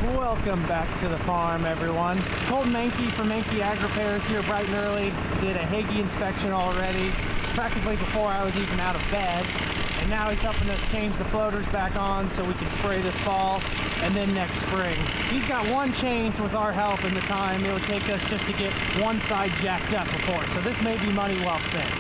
Welcome back to the farm, everyone. Colton Mankey from Mankey Ag Repairs here bright and early. Did a Hagee inspection already, practically before I was even out of bed. And now he's helping us change the floaters back on so we can spray this fall and then next spring. He's got one change with our help in the time it would take us just to get one side jacked up before. So this may be money well spent.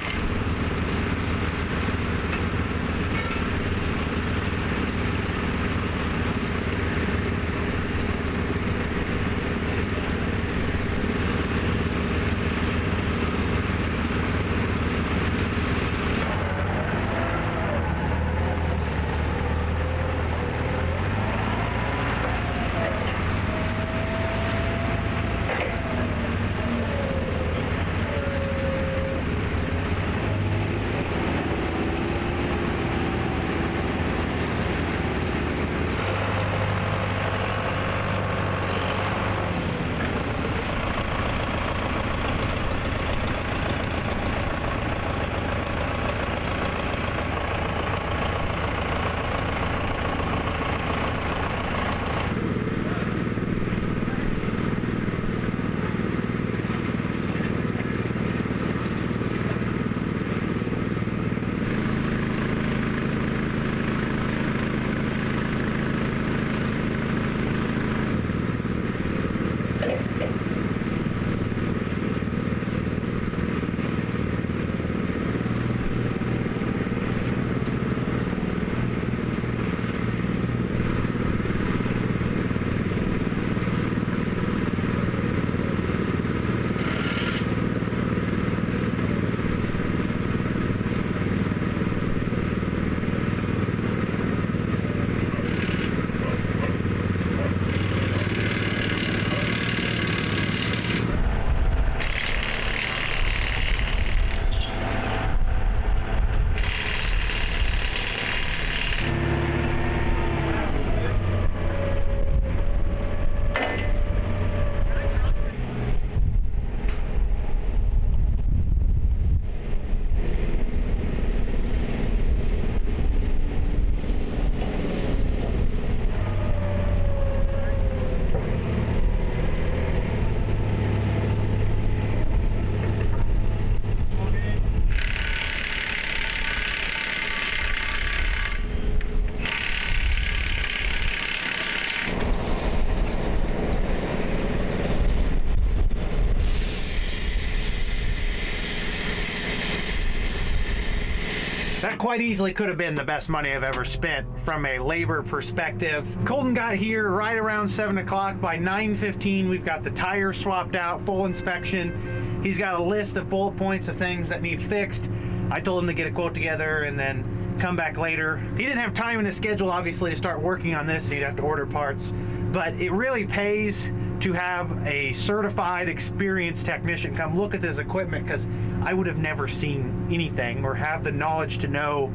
That quite easily could have been the best money I've ever spent from a labor perspective. Colton got here right around 7 o'clock. By 9:15, we've got the tires swapped out, full inspection. He's got a list of bullet points of things that need fixed. I told him to get a quote together and then come back later. He didn't have time in his schedule, obviously, to start working on this. He'd have to order parts. But it really pays to have a certified, experienced technician come look at this equipment, because I would have never seen anything or have the knowledge to know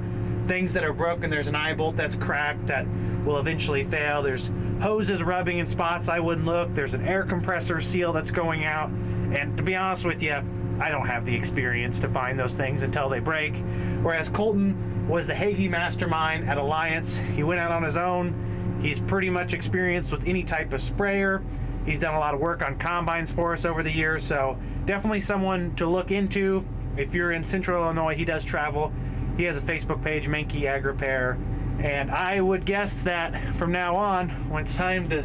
things that are broken. There's an eye bolt that's cracked that will eventually fail. There's hoses rubbing in spots I wouldn't look. There's an air compressor seal that's going out. And to be honest with you, I don't have the experience to find those things until they break. Whereas Colton was the Hagee mastermind at Alliance. He went out on his own. He's pretty much experienced with any type of sprayer. He's done a lot of work on combines for us over the years, so definitely someone to look into. If you're in Central Illinois, he does travel. He has a Facebook page, Mankey Ag Repair, and I would guess that from now on, when it's time to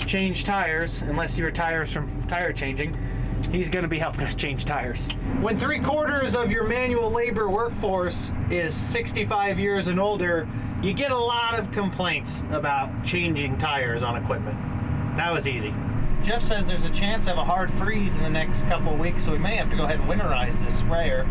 change tires, unless you retire from tire changing, he's going to be helping us change tires. When 3/4 of your manual labor workforce is 65 years and older, you get a lot of complaints about changing tires on equipment. That was easy. Jeff says there's a chance of a hard freeze in the next couple of weeks, so we may have to go ahead and winterize this sprayer.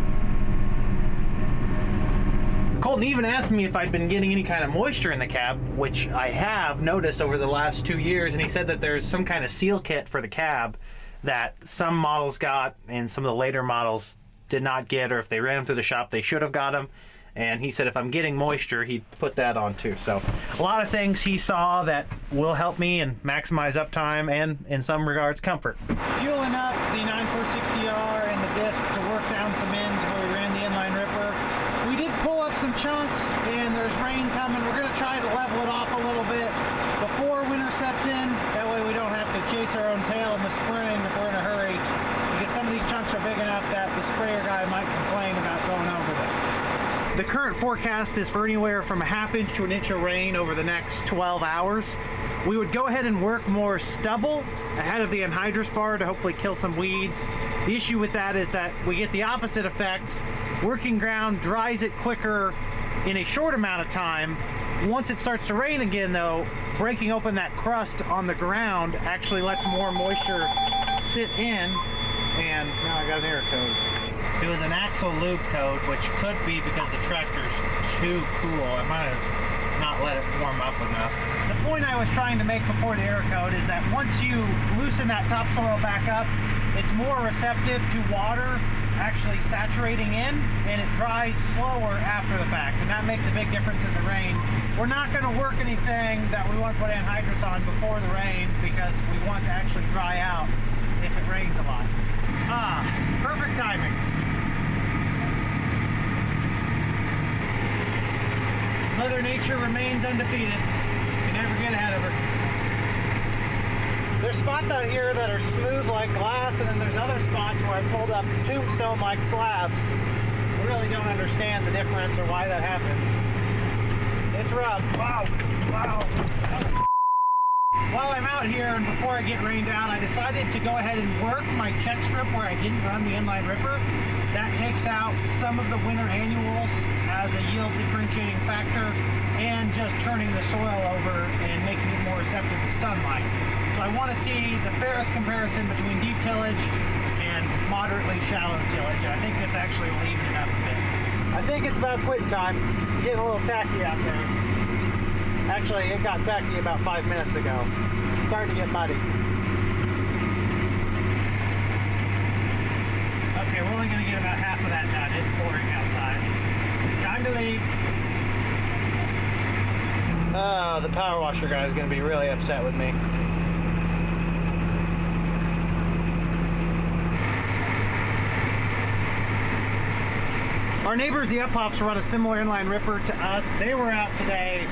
Colton even asked me if I'd been getting any kind of moisture in the cab, which I have noticed over the last 2 years, and he said that there's some kind of seal kit for the cab that some models got and some of the later models did not get, or if they ran them through the shop, they should have got them. And he said if I'm getting moisture, he'd put that on too. So a lot of things he saw that will help me and maximize uptime and, in some regards, comfort. Fueling up the 9460R and the disc to work down some ends where we ran the inline ripper. We did pull up some chunks, and there's rain coming. We're going to try to level it off a little bit before winter sets in. That way we to chase our own tail in the spring if we're in a hurry, because some of these chunks are big enough that the sprayer guy might complain about going over them. The current forecast is for anywhere from a ½ inch to an inch of rain over the next 12 hours. We would go ahead and work more stubble ahead of the anhydrous bar to hopefully kill some weeds. The issue with that is that we get the opposite effect. Working ground dries it quicker in a short amount of time. Once it starts to rain again though, breaking open that crust on the ground actually lets more moisture sit in. And now I got an air code. It was an axle lube code, which could be because the tractor's too cool. I might have not let it warm up enough. The point I was trying to make before the air code is that once you loosen that topsoil back up, it's more receptive to water actually saturating in, and it dries slower after the fact, and that makes a big difference in the rain. We're not going to work anything that we want to put anhydrous on before the rain because we want to actually dry out if it rains a lot. Ah, perfect timing. Mother Nature remains undefeated. You can never get ahead of her. There's spots out here that are smooth like glass, and then there's other spots where I pulled up tombstone like slabs. I really don't understand the difference or why that happens. It's rough. Wow. Wow. While I'm out here and before I get rained out, I decided to go ahead and work my check strip where I didn't run the inline ripper. That takes out some of the winter annuals as a yield differentiating factor and just turning the soil over and making it more receptive to sunlight. So I want to see the fairest comparison between deep tillage and moderately shallow tillage. And I think this actually will even it up a bit. I think it's about quitting time. Getting a little tacky out there. Actually, it got tacky about 5 minutes ago. Starting to get muddy. Okay, we're only going to get about half of that done. It's pouring outside. Time to leave. Oh, the power washer guy is going to be really upset with me. Our neighbors, the Uphoffs, run a similar inline ripper to us. They were out today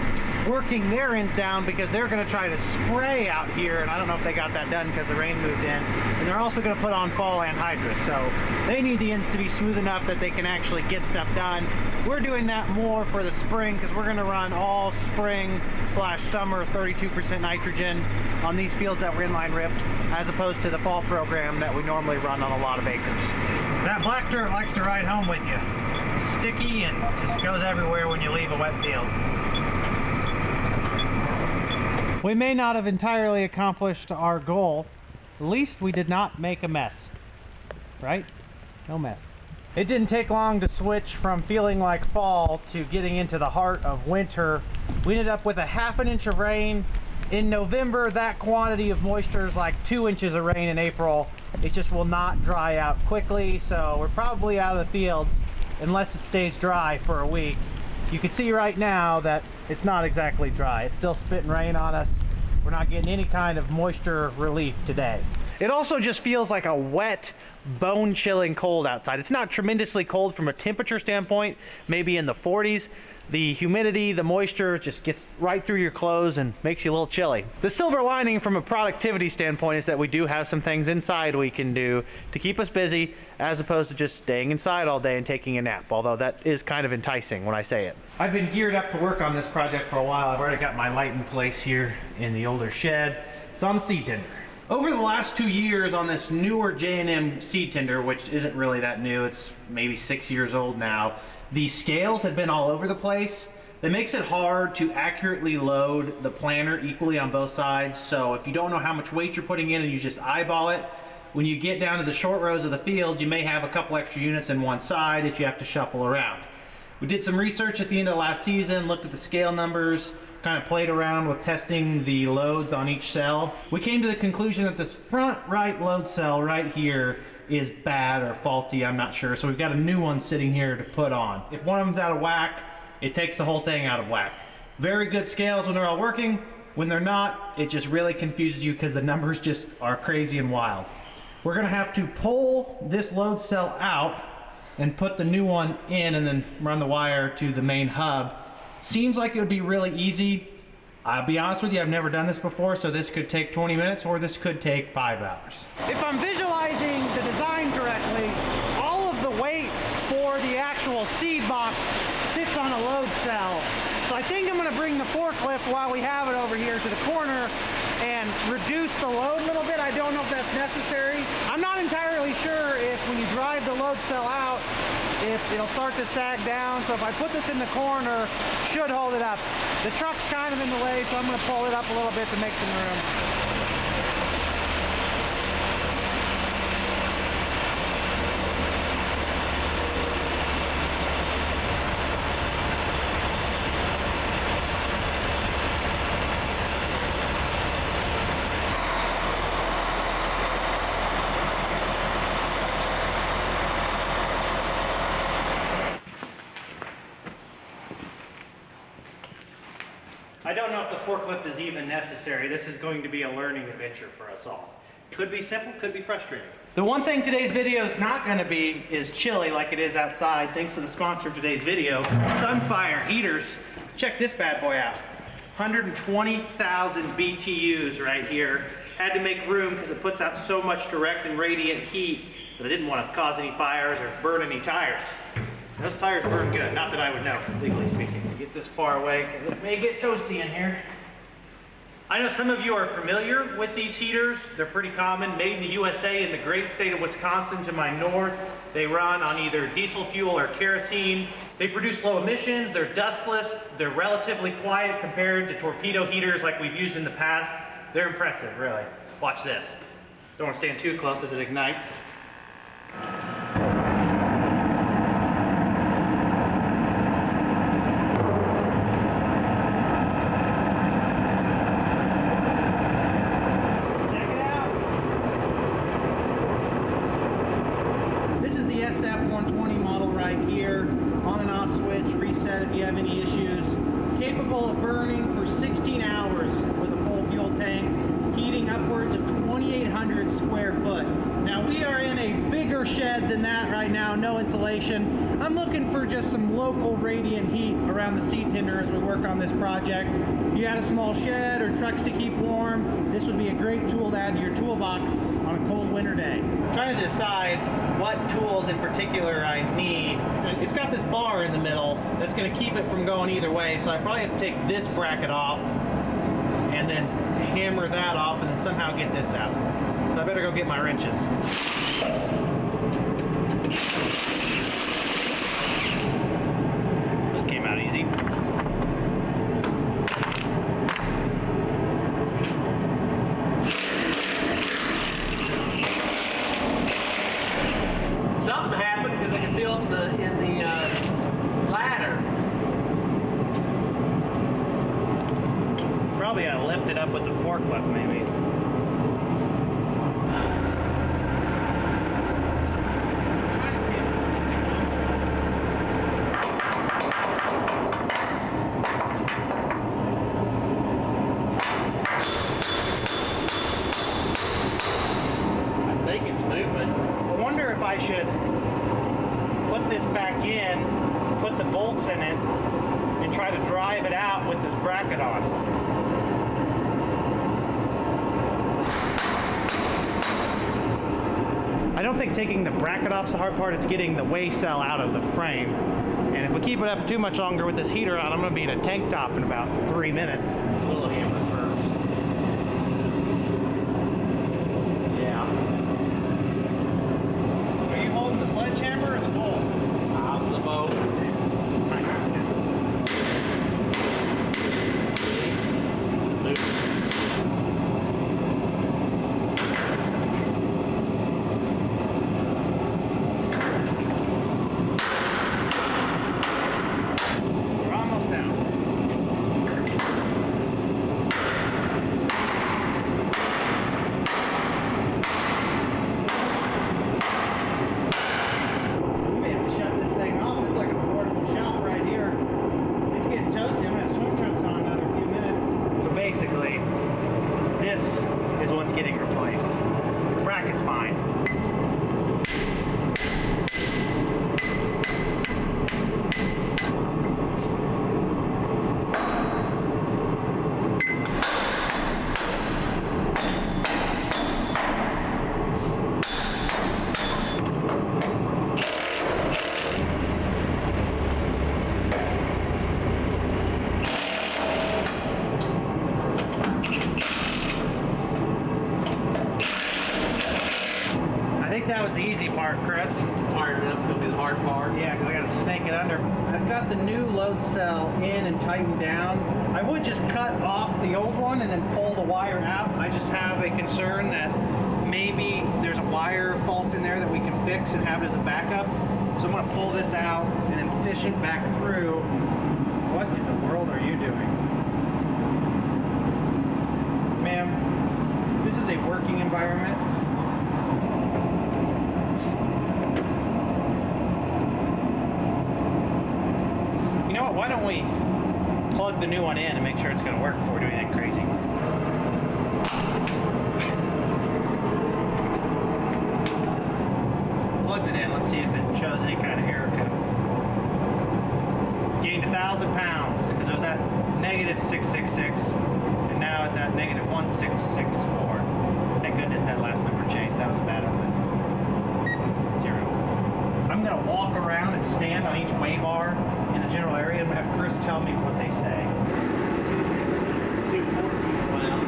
working their ends down because they're going to try to spray out here, and I don't know if they got that done because the rain moved in. And they're also going to put on fall anhydrous, so they need the ends to be smooth enough that they can actually get stuff done. We're doing that more for the spring because we're going to run all spring/summer 32% nitrogen on these fields that were inline ripped, as opposed to the fall program that we normally run on a lot of acres. That black dirt likes to ride home with you. Sticky and just goes everywhere when you leave a wet field. We may not have entirely accomplished our goal. At least we did not make a mess, right? No mess. It didn't take long to switch from feeling like fall to getting into the heart of winter. We ended up with a ½ inch of rain. In November, that quantity of moisture is like 2 inches of rain in April. It just will not dry out quickly, so we're probably out of the fields unless it stays dry for a week. You can see right now that it's not exactly dry. It's still spitting rain on us. We're not getting any kind of moisture relief today. It also just feels like a wet, bone-chilling cold outside. It's not tremendously cold from a temperature standpoint, maybe in the 40s. The humidity, the moisture just gets right through your clothes and makes you a little chilly. The silver lining from a productivity standpoint is that we do have some things inside we can do to keep us busy, as opposed to just staying inside all day and taking a nap, although that is kind of enticing when I say it. I've been geared up to work on this project for a while. I've already got my light in place here in the older shed. It's on the seed tender. Over the last 2 years on this newer J&M seed tender, which isn't really that new, it's maybe 6 years old now, the scales have been all over the place. That makes it hard to accurately load the planter equally on both sides. So if you don't know how much weight you're putting in and you just eyeball it, when you get down to the short rows of the field, you may have a couple extra units in one side that you have to shuffle around. We did some research at the end of last season, looked at the scale numbers, kind of played around with testing the loads on each cell. We came to the conclusion that this front right load cell right here is bad or faulty, I'm not sure. So we've got a new one sitting here to put on. If one of them's out of whack, it takes the whole thing out of whack. Very good scales when they're all working. When they're not, it just really confuses you because the numbers just are crazy and wild. We're gonna have to pull this load cell out and put the new one in and then run the wire to the main hub. Seems like it would be really easy. I'll be honest with you, I've never done this before, so this could take 20 minutes or this could take 5 hours. If I'm visualizing the design correctly, all of the weight for the actual seed box sits on a load cell. So I think I'm gonna bring the forklift while we have it over here to the corner and reduce the load a little bit. I don't know if that's necessary. I'm not entirely sure if when you drive the load cell out, if it'll start to sag down. So if I put this in the corner, should hold it up. The truck's kind of in the way, so I'm gonna pull it up a little bit to make some room. I don't know if the forklift is even necessary. This is going to be a learning adventure for us all. Could be simple, could be frustrating. The one thing today's video is not going to be is chilly like it is outside, thanks to the sponsor of today's video, Sunfire Heaters. Check this bad boy out. 120,000 BTUs right here. Had to make room because it puts out so much direct and radiant heat that I didn't want to cause any fires or burn any tires. Those tires burn good, not that I would know, legally speaking. Get this far away because it may get toasty in here. I know some of you are familiar with these heaters. They're pretty common, made in the USA in the great state of Wisconsin to my north. They run on either diesel fuel or kerosene. They produce low emissions, they're dustless, they're relatively quiet compared to torpedo heaters like we've used in the past. They're impressive, really. Watch this. Don't want to stand too close as it ignites. If you have any issues, capable of burning for 16 hours with a full fuel tank, heating upwards of 2,800 square foot. Now we are in a bigger shed than that right now, no insulation. I'm looking for just some local radiant heat around the seed tender as we work on this project. If you had a small shed or trucks to keep warm, this would be a great tool to add to your toolbox on a cold winter day. I'm trying to decide what tools in particular I need. It's got this bar in the middle that's going to keep it from going either way, so I probably have to take this bracket off and then hammer that off and then somehow get this out. So I better go get my wrenches. This came out easy. Something happened because I can feel it in the ladder. Probably gotta lift it up with the forklift, maybe. I think it's moving. I wonder if I should put this back in, put the bolts in it, and try to drive it out with this bracket on. I don't think taking the bracket off is the hard part, it's getting the weigh cell out of the frame. And if we keep it up too much longer with this heater on, I'm going to be in a tank top in about 3 minutes. A little hammer first. Yeah. Are you holding the sledgehammer or the bolt? I'm the bolt. Chris? Wiring it up's gonna be the hard part. Yeah, because I got to snake it under. I've got the new load cell in and tightened down. I would just cut off the old one and then pull the wire out. I just have a concern that maybe there's a wire fault in there that we can fix and have it as a backup. So I'm going to pull this out and then fish it back through. What in the world are you doing? Ma'am, this is a working environment. You know what? Why don't we plug the new one in and make sure it's going to work before we do anything crazy? Plugged it in. Let's see if it shows any kind of error code. Gained 1,000 pounds because it was at negative 666 and now it's at negative 1664. Thank goodness that last number changed. That was a bad omen. 0. I'm going to walk around and stand on each weigh bar in the general area and have Chris tell me what they say. 214. Well,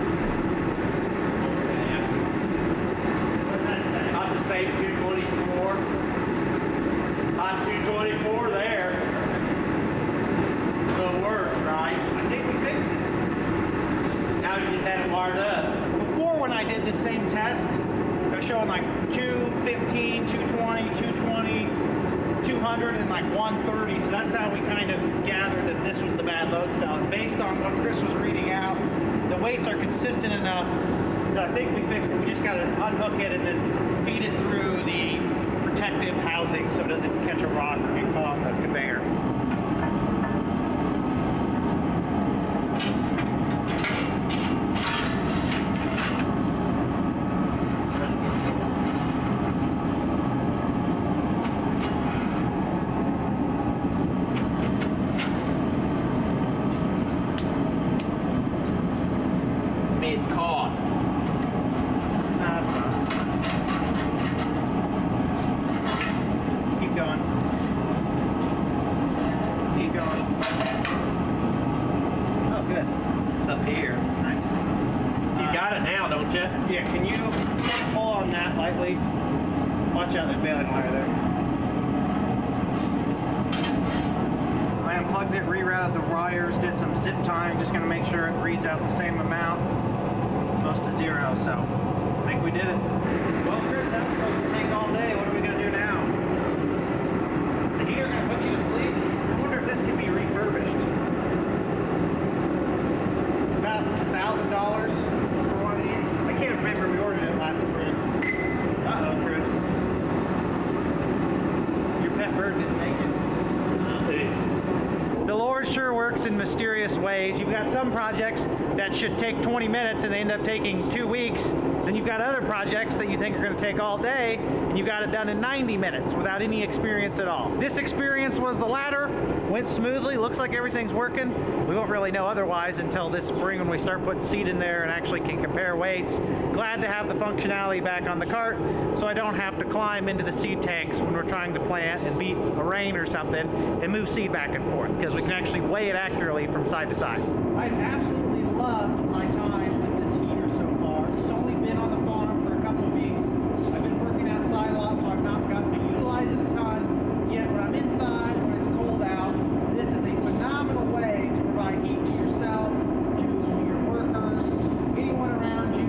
What's that say? I'll just say 224. Hot 224 there. So it works, right? I think we fixed it. Now you just had it wired up. Before, when I did the same test, I was showing like 215, 220, 220, 200, and like 130. So that's how we kind of gathered that this was the bad load cell. And based on what Chris was reading out, the weights are consistent enough that I think we fixed it. We just got to unhook it and then feed it through the protective housing so it doesn't catch a rock or get caught on the conveyor. It's caught. That's fine. Keep going. Keep going. Oh, good. It's up here. Nice. You got it now, don't you? Yeah, can you pull on that lightly? Watch out, there's baling wire there. I unplugged it, rerouted the wires, did some zip tying, just gonna make sure it reads out the same amount, close to 0, so I think we did it. Well, Chris, that was supposed to take all day. What are we gonna do now? The heater gonna put you to sleep? I wonder if this can be refurbished. About $1,000 for one of these. I can't remember, we ordered it last spring. Uh-oh, Chris. Your pet bird didn't make it. The Lord sure works in mysterious ways. You've got some projects that should take 20 minutes and they end up taking 2 weeks. Then you've got other projects that you think are going to take all day and you got it done in 90 minutes without any experience at all. This experience was the latter. Went smoothly. Looks like everything's working. We won't really know otherwise until this spring when we start putting seed in there and actually can compare weights. Glad to have the functionality back on the cart so I don't have to climb into the seed tanks when we're trying to plant and beat a rain or something and move seed back and forth because we can actually weigh it accurately from side to side. I've absolutely loved my time with this heater so far. It's only been on the farm for a couple of weeks. I've been working outside a lot, so I've not gotten to utilize it a ton. Yet when I'm inside, when it's cold out, this is a phenomenal way to provide heat to yourself, to your workers, anyone around you,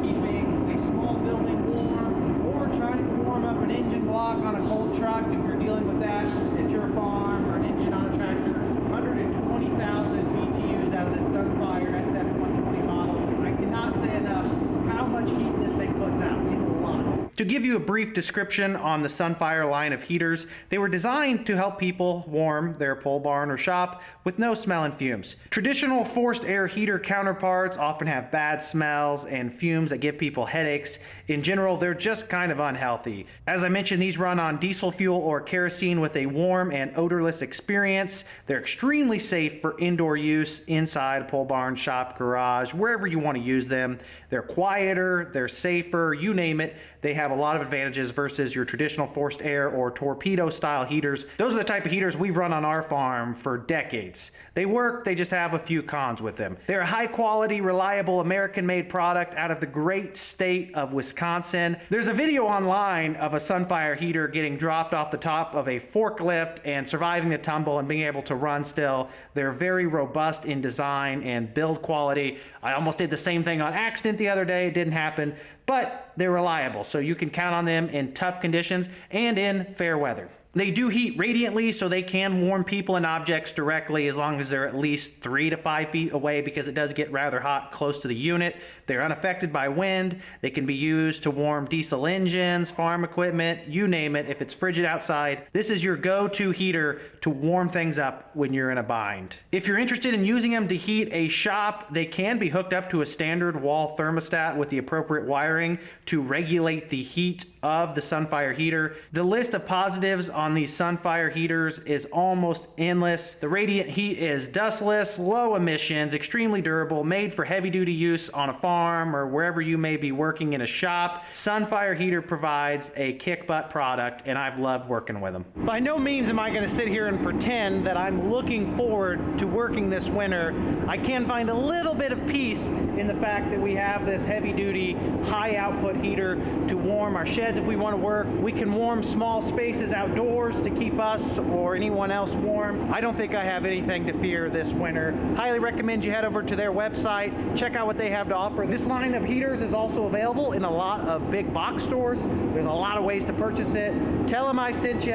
keeping a small building warm, or trying to warm up an engine block on a cold truck if you're dealing with that at your farm, or an engine on a tractor. 120,000 BTUs out of this Sunfire SF120 model. I cannot say enough how much heat this thing puts out. It's a lot. To give you a brief description on the Sunfire line of heaters, they were designed to help people warm their pole barn or shop with no smell and fumes. Traditional forced air heater counterparts often have bad smells and fumes that give people headaches. In general, they're just kind of unhealthy. As I mentioned, these run on diesel fuel or kerosene with a warm and odorless experience. They're extremely safe for indoor use inside a pole barn, shop, garage, wherever you want to use them. They're quieter, they're safer, you name it. They have have a lot of advantages versus your traditional forced air or torpedo style heaters. Those are the type of heaters we've run on our farm for decades. They work, they just have a few cons with them. They're a high quality, reliable, American-made product out of the great state of Wisconsin. There's a video online of a Sunfire heater getting dropped off the top of a forklift and surviving the tumble and being able to run still. They're very robust in design and build quality. I almost did the same thing on accident the other day. It didn't happen, but they're reliable, so you can count on them in tough conditions and in fair weather. They do heat radiantly, so they can warm people and objects directly as long as they're at least 3 to 5 feet away, because it does get rather hot close to the unit. They're unaffected by wind. They can be used to warm diesel engines, farm equipment, you name it. If it's frigid outside, this is your go-to heater to warm things up when you're in a bind. If you're interested in using them to heat a shop, they can be hooked up to a standard wall thermostat with the appropriate wiring to regulate the heat of the Sunfire heater. The list of positives on these Sunfire heaters is almost endless. The radiant heat is dustless, low emissions, extremely durable, made for heavy duty use on a farm or wherever you may be working in a shop. Sunfire heater provides a kick butt product, and I've loved working with them. By no means am I going to sit here and pretend that I'm looking forward to working this winter. I can find a little bit of peace in the fact that we have this heavy duty, high output heater to warm our sheds if we want to work. We can warm small spaces outdoors to keep us or anyone else warm. I don't think I have anything to fear this winter. Highly recommend you head over to their website, check out what they have to offer. This line of heaters is also available in a lot of big box stores. There's a lot of ways to purchase it. Tell them I sent you.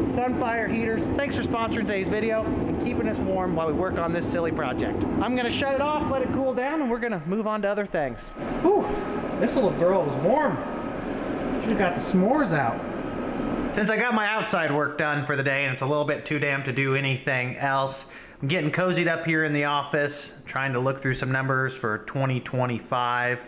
Sunfire Heaters, thanks for sponsoring today's video and keeping us warm while we work on this silly project. I'm gonna shut it off, let it cool down, and we're gonna move on to other things. Whew, this little girl was warm. She's got the s'mores out. Since I got my outside work done for the day and it's a little bit too damp to do anything else, I'm getting cozied up here in the office, trying to look through some numbers for 2025.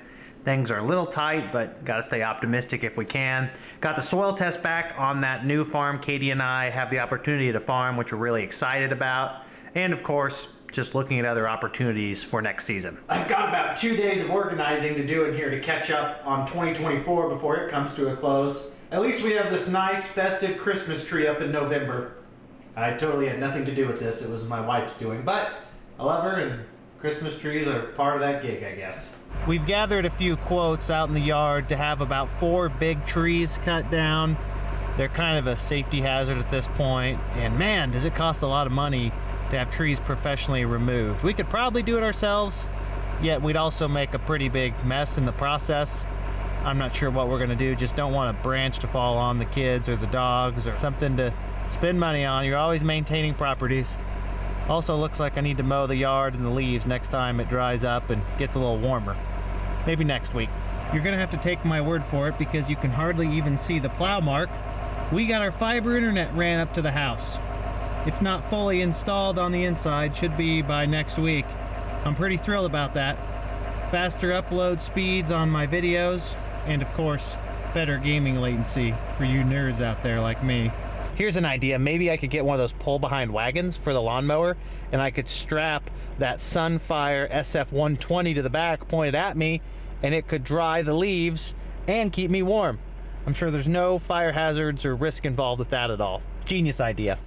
Things are a little tight, but gotta stay optimistic if we can. Got the soil test back on that new farm Katie and I have the opportunity to farm, which we're really excited about. And of course, just looking at other opportunities for next season. I've got about 2 days of organizing to do in here to catch up on 2024 before it comes to a close. At least we have this nice festive Christmas tree up in November. I totally had nothing to do with this. It was my wife's doing, but I love her and Christmas trees are part of that gig, I guess. We've gathered a few quotes out in the yard to have about 4 big trees cut down. They're kind of a safety hazard at this point, and man, does it cost a lot of money to have trees professionally removed. We could probably do it ourselves, yet we'd also make a pretty big mess in the process. I'm not sure what we're gonna do, just don't want a branch to fall on the kids or the dogs or something to spend money on. You're always maintaining properties. Also looks like I need to mow the yard and the leaves next time it dries up and gets a little warmer. Maybe next week. You're gonna have to take my word for it because you can hardly even see the plow mark. We got our fiber internet ran up to the house. It's not fully installed on the inside, should be by next week. I'm pretty thrilled about that. Faster upload speeds on my videos, and of course, better gaming latency for you nerds out there like me. Here's an idea. Maybe I could get one of those pull-behind wagons for the lawnmower, and I could strap that Sunfire SF120 to the back, pointed at me, and it could dry the leaves and keep me warm. I'm sure there's no fire hazards or risk involved with that at all. Genius idea.